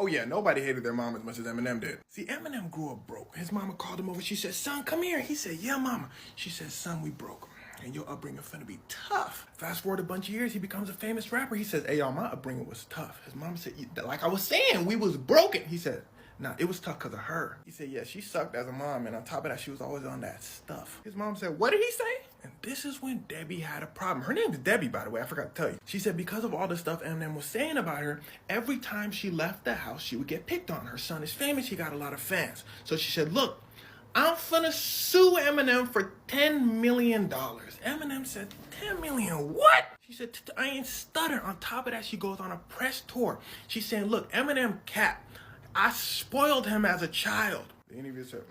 Oh yeah, nobody hated their mom as much as Eminem did. See, Eminem grew up broke. His mama called him over. She said, son, come here. He said, yeah, mama. She said, son, we broke. And your upbringing finna be tough. Fast forward a bunch of years, he becomes a famous rapper. He says, hey, y'all, my upbringing was tough. His mom said, like I was saying, we was broken. He said, nah, it was tough because of her. He said, yeah, she sucked as a mom, and on top of that, she was always on that stuff. His mom said, what did he say? And this is when Debbie had a problem. Her name is Debbie, by the way, I forgot to tell you. She said because of all the stuff Eminem was saying about her, every time she left the house, she would get picked on. Her son is famous, he got a lot of fans. So she said, look, I'm finna sue Eminem for $10 million. Eminem said, 10 million, what? She said, I ain't stuttering. On top of that, she goes on a press tour. She's saying, look, Eminem cap, I spoiled him as a child. The interviewer said,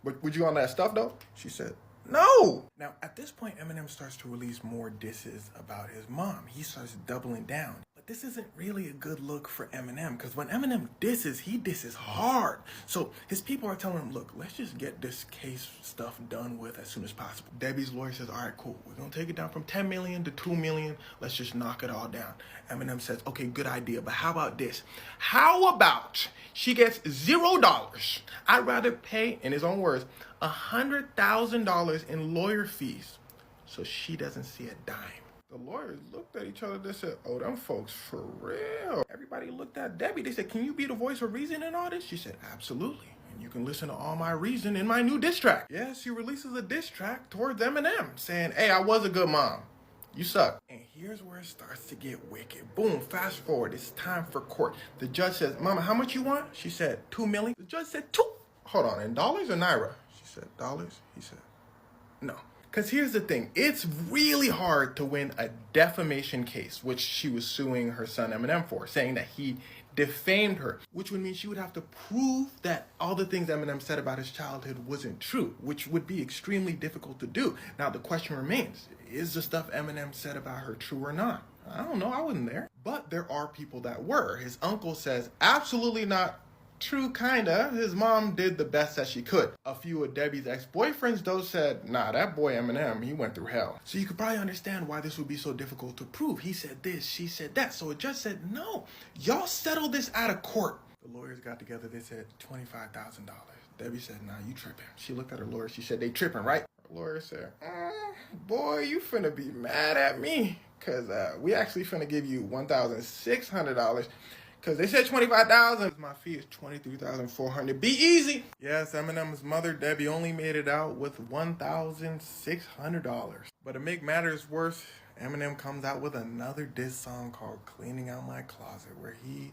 but would you on that stuff though? She said, no. Now, at this point, Eminem starts to release more disses about his mom. He starts doubling down. But this isn't really a good look for Eminem, because when Eminem disses, he disses hard. So his people are telling him, look, let's just get this case stuff done with as soon as possible. Debbie's lawyer says, all right, cool. We're going to take it down from 10 million to 2 million. Let's just knock it all down. Eminem says, okay, good idea, but how about this? How about she gets $0? I'd rather pay, in his own words, $100,000 in lawyer fees so she doesn't see a dime. The lawyers looked at each other. They said, oh, them folks for real. Everybody looked at Debbie. They said, can you be the voice of reason in all this? She said, absolutely. And you can listen to all my reason in my new diss track. Yes, she releases a diss track towards Eminem saying, hey, I was a good mom. You suck. And here's where it starts to get wicked. Boom, fast forward. It's time for court. The judge says, mama, how much you want? She said, 2 million. The judge said, 2. Hold on, in dollars or naira? She said, dollars? He said, no. Because here's the thing. It's really hard to win a defamation case, which she was suing her son Eminem for, saying that he defamed her, which would mean she would have to prove that all the things Eminem said about his childhood wasn't true, which would be extremely difficult to do. Now, the question remains, is the stuff Eminem said about her true or not? I don't know. I wasn't there. But there are people that were. His uncle says, absolutely not. True, kinda. His mom did the best that she could. A few of Debbie's ex-boyfriends, though, said, nah, that boy Eminem, he went through hell. So you could probably understand why this would be so difficult to prove. He said this, she said that. So a judge said, no, y'all settle this out of court. The lawyers got together, they said $25,000. Debbie said, nah, you tripping. She looked at her lawyer, she said, they tripping, right? Her lawyer said, boy, you finna be mad at me, because we actually finna give you $1,600. Because they said $25,000. My fee is $23,400. Be easy. Yes, Eminem's mother, Debbie, only made it out with $1,600. But to make matters worse, Eminem comes out with another diss song called Cleaning Out My Closet, where he